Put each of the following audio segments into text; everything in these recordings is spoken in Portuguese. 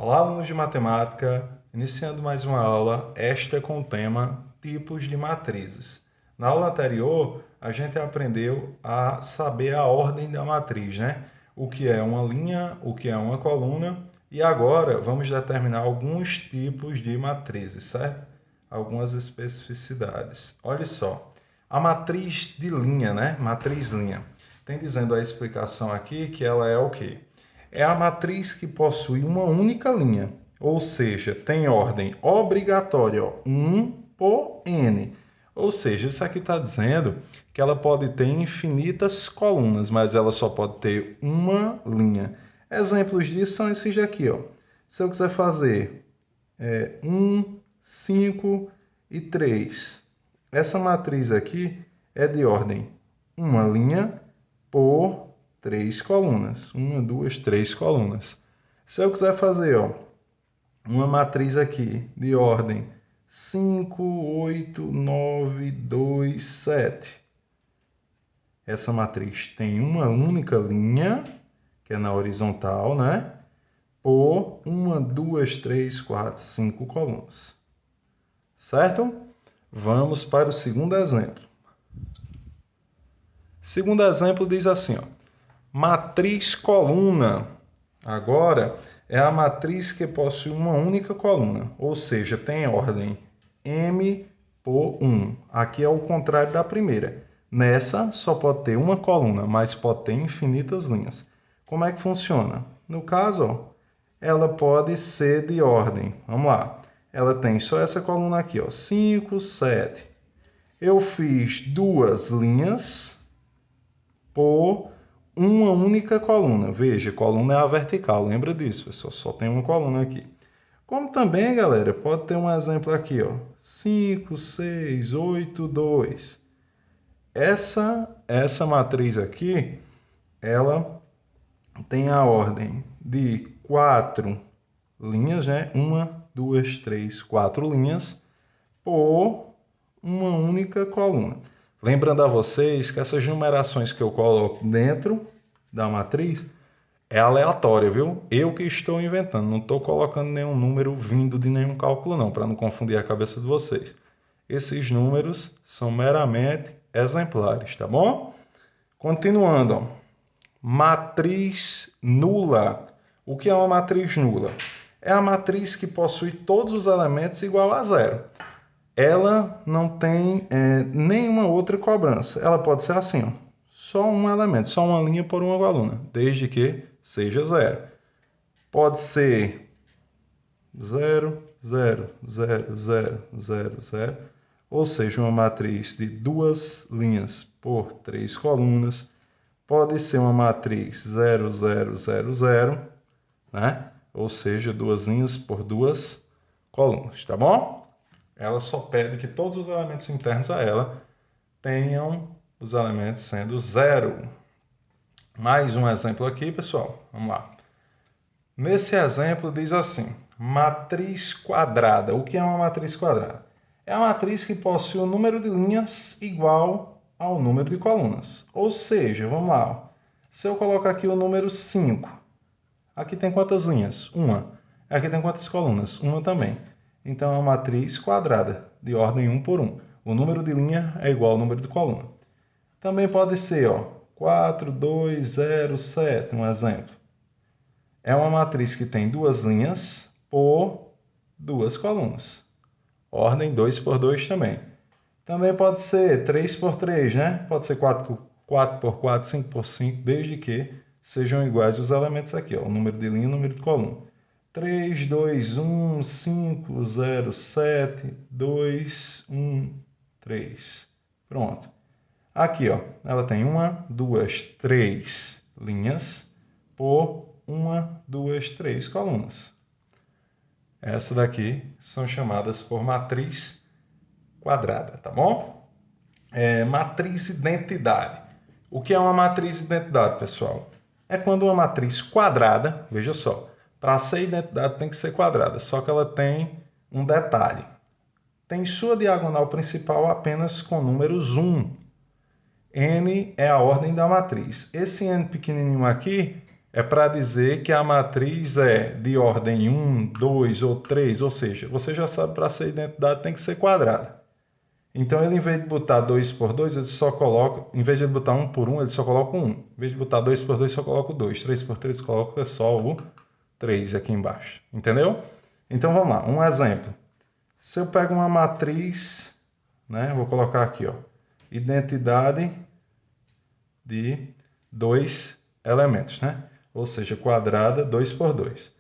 Olá, alunos de matemática, iniciando mais uma aula, esta com o tema tipos de matrizes. Na aula anterior, a gente aprendeu a saber a ordem da matriz, né? O que é uma linha, o que é uma coluna, e agora vamos determinar alguns tipos de matrizes, certo? Algumas especificidades. Olha só, a matriz de linha, né? Matriz linha. Tem dizendo a explicação aqui que ela é o quê? É a matriz que possui uma única linha, ou seja, tem ordem obrigatória 1 por n. Ou seja, isso aqui está dizendo que ela pode ter infinitas colunas, mas ela só pode ter uma linha. Exemplos disso são esses daqui. Ó. Se eu quiser fazer 1, 5 e 3, essa matriz aqui é de ordem uma linha por 3 colunas. 1, 2, 3 colunas. Se eu quiser fazer uma matriz aqui de ordem 5, 8, 9, 2, 7. Essa matriz tem uma única linha, que é na horizontal, né? Por 1, 2, 3, 4, 5 colunas. Certo? Vamos para o segundo exemplo. Segundo exemplo diz assim, ó, matriz coluna. Agora é a matriz que possui uma única coluna, ou seja, tem ordem m por 1. Aqui é o contrário da primeira. Nessa só pode ter uma coluna, mas pode ter infinitas linhas. Como é que funciona? No caso, ó, ela pode ser de ordem. Vamos lá. Ela tem só essa coluna aqui, ó, 5, 7. Eu fiz duas linhas por uma única coluna. Veja, coluna é a vertical, lembra disso, pessoal? Só tem uma coluna aqui. Como também, galera, pode ter um exemplo aqui, ó. 5, 6, 8, 2. Essa matriz aqui, ela tem a ordem de 4 linhas, né? 1, 2, 3, 4 linhas por uma única coluna. Lembrando a vocês que essas numerações que eu coloco dentro da matriz é aleatória, viu? Eu que estou inventando, não estou colocando nenhum número vindo de nenhum cálculo não, para não confundir a cabeça de vocês. Esses números são meramente exemplares, tá bom? Continuando, ó. Matriz nula. O que é uma matriz nula? É a matriz que possui todos os elementos igual a zero. Ela não tem nenhuma outra cobrança. Ela pode ser assim, ó, só um elemento, só uma linha por uma coluna, desde que seja zero. Pode ser 0, 0, 0, 0, 0, 0, ou seja, uma matriz de duas linhas por três colunas. Pode ser uma matriz 0, 0, 0, 0, né? Ou seja, duas linhas por duas colunas, tá bom? Ela só pede que todos os elementos internos a ela tenham os elementos sendo zero. Mais um exemplo aqui, pessoal. Vamos lá. Nesse exemplo diz assim, matriz quadrada. O que é uma matriz quadrada? É a matriz que possui um número de linhas igual ao número de colunas. Ou seja, vamos lá. Se eu colocar aqui o número 5, aqui tem quantas linhas? Uma. Aqui tem quantas colunas? Uma também. Então, é uma matriz quadrada, de ordem 1 por 1. O número de linha é igual ao número de coluna. Também pode ser 4, 2, 0, 7, um exemplo. É uma matriz que tem duas linhas por duas colunas. Ordem 2 por 2 também. Também pode ser 3 por 3, né? Pode ser 4 por 4, 5 por 5, desde que sejam iguais os elementos aqui, ó, o número de linha e o número de coluna. 3, 2, 1, 5, 0, 7, 2, 1, 3. Pronto. Aqui, ó, ela tem 1, 2, 3 linhas por 1, 2, 3 colunas. Essa daqui são chamadas por matriz quadrada, tá bom? Matriz identidade. O que é uma matriz identidade, pessoal? É quando uma matriz quadrada, veja só, para ser identidade tem que ser quadrada, só que ela tem um detalhe. Tem sua diagonal principal apenas com números 1. N é a ordem da matriz. Esse N pequenininho aqui é para dizer que a matriz é de ordem 1, 2 ou 3, ou seja, você já sabe para ser identidade tem que ser quadrada. Então, ele, em vez de botar 2 por 2, ele só coloca, em vez de botar 1 por 1, ele só coloca o 1. Em vez de botar 2 por 2, só coloca o 2. 3 por 3, coloca só o 3 aqui embaixo. Entendeu? Então, vamos lá. Um exemplo. Se eu pego uma matriz, né, vou colocar aqui, ó, identidade de 2 elementos, né? Ou seja, quadrada 2 por 2.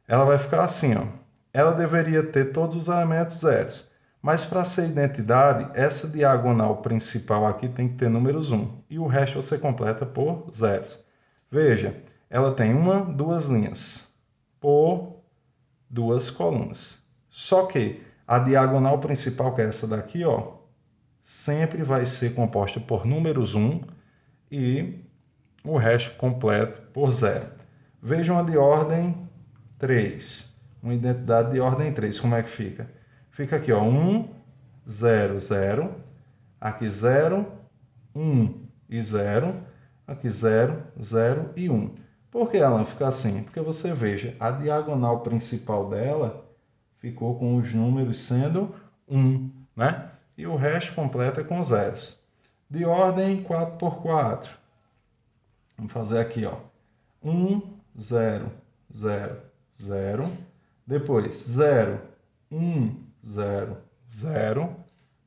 Ela vai ficar assim, ó. Ela deveria ter todos os elementos zeros. Mas para ser identidade, essa diagonal principal aqui tem que ter números 1. E o resto você completa por zeros. Veja, ela tem duas linhas por duas colunas. Só que a diagonal principal, que é essa daqui, ó, sempre vai ser composta por números 1 e o resto completo por zero. Vejam a de ordem 3. Uma identidade de ordem 3. Como é que fica? Fica aqui, ó, 1, 0, 0. Aqui 0, 1 e 0. Aqui 0, 0 e 1. Por que ela fica assim? Porque você veja, a diagonal principal dela ficou com os números sendo 1, né? E o resto completa com zeros. De ordem 4 por 4. Vamos fazer aqui, ó. 1, 0, 0, 0. Depois 0, 1, 0, 0.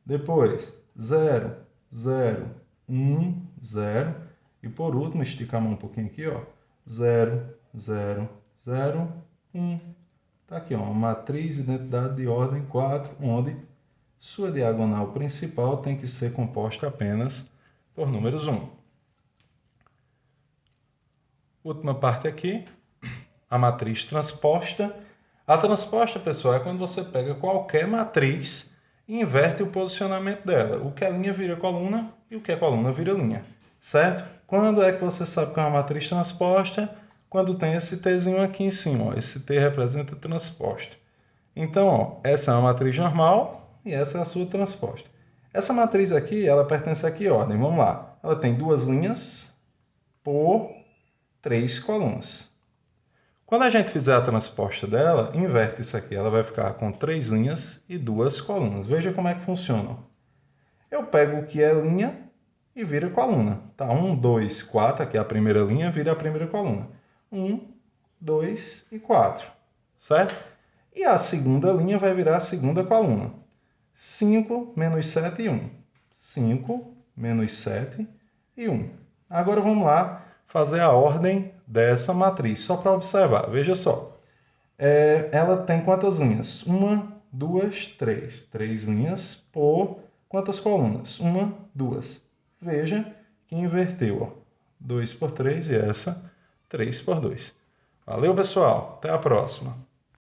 Depois 0, 0, 1, 0. E por último, estica a mão um pouquinho aqui, ó. 0, 0, 0, 1. Tá aqui, ó, uma matriz de identidade de ordem 4, onde sua diagonal principal tem que ser composta apenas por números 1. Última parte aqui, a matriz transposta. A transposta, pessoal, é quando você pega qualquer matriz e inverte o posicionamento dela. O que é linha vira coluna e o que é coluna vira linha, certo? Quando é que você sabe que é uma matriz transposta? Quando tem esse Tzinho aqui em cima, ó. Esse T representa transposta. Então, ó, essa é uma matriz normal e essa é a sua transposta. Essa matriz aqui, ela pertence a que ordem? Vamos lá. Ela tem duas linhas por 3 colunas. Quando a gente fizer a transposta dela, inverte isso aqui. Ela vai ficar com 3 linhas e 2 colunas. Veja como é que funciona. Eu pego o que é linha e vira coluna. Tá? 1, 2, 4. Aqui é a primeira linha, vira a primeira coluna. 1, 2 e 4. Certo? E a segunda linha vai virar a segunda coluna. 5, menos 7 e 1. 5, menos 7 e 1. Agora vamos lá fazer a ordem dessa matriz, só para observar. Veja só. Ela tem quantas linhas? 1, 2, 3. 3 linhas por quantas colunas? 1, 2. Veja que inverteu. Ó. 2 por 3 e essa 3 por 2. Valeu, pessoal. Até a próxima.